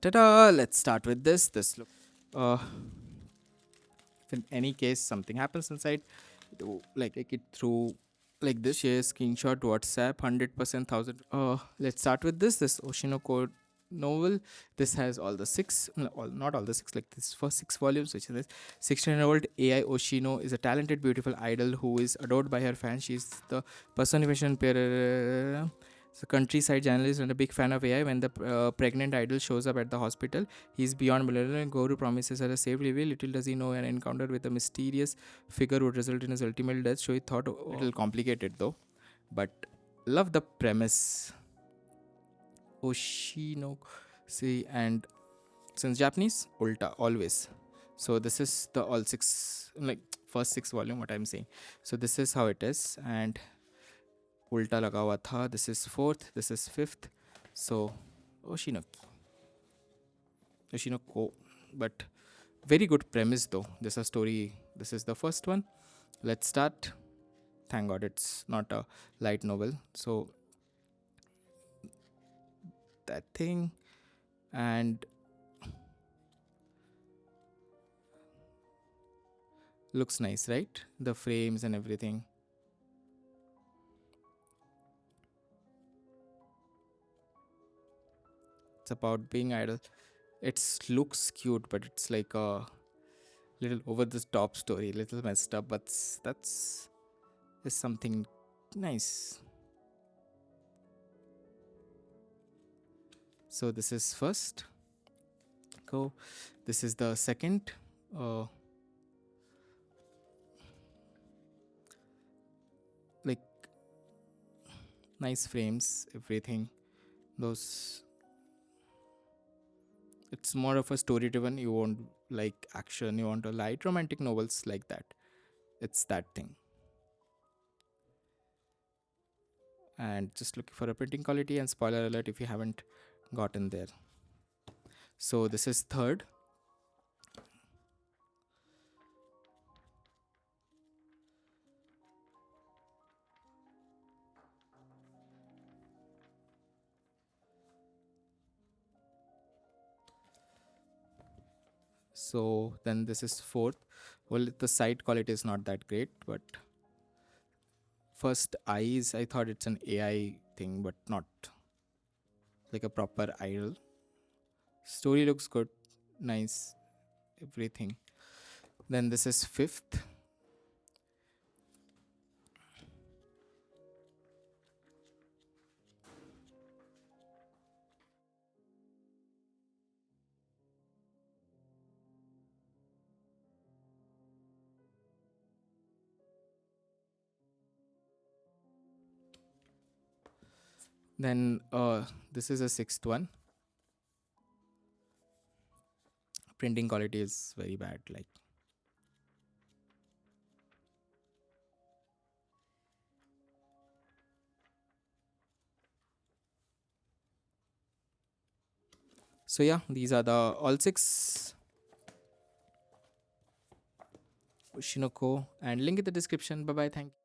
Ta-da! Let's start with this. This look. Uh, if in any case something happens inside, like take it through like this. Share screenshot WhatsApp 100% thousand. Let's start with this. This Oshi No Ko novel. This has all the six, not all the six, like this first 6 volumes, which is this 16-year-old AI Oshino is a talented, beautiful idol who is adored by her fans. She's the personification the countryside journalist and a big fan of AI. When the pregnant idol shows up at the hospital, he's beyond millennial and Guru promises her a safe delivery. Little does he know an encounter with a mysterious figure would result in his ultimate death. So he thought a little complicated though, but love the premise. Oshi No see, and since Japanese, ulta always. So this is the all six, like first 6 volume. What I'm saying. So this is how it is, and ulta laga hua tha. This is fourth. This is fifth. So Oshi No Ko, but very good premise though. This is a story. This is the first one. Let's start. Thank God it's not a light novel. So that thing, and looks nice, right? The frames and everything. It's about being idle. It looks cute, but it's like a little over the top story, little messed up, but that's is something nice. So this is first. Go. This is the second. Like nice frames, everything. Those. It's more of a story driven. You won't like action. You want to light romantic novels like that. It's that thing. And just looking for a printing quality, and spoiler alert if you haven't gotten there. So this is third. So then this is fourth. Well, the side quality is not that great, but first eyes, I thought it's an AI thing, but not like a proper idol. Story looks good, nice, everything. Then this is fifth. Then this is a sixth one. Printing quality is very bad, like. So yeah, these are the all 6 Oshi No Ko, and link in the description. Bye bye, thank you.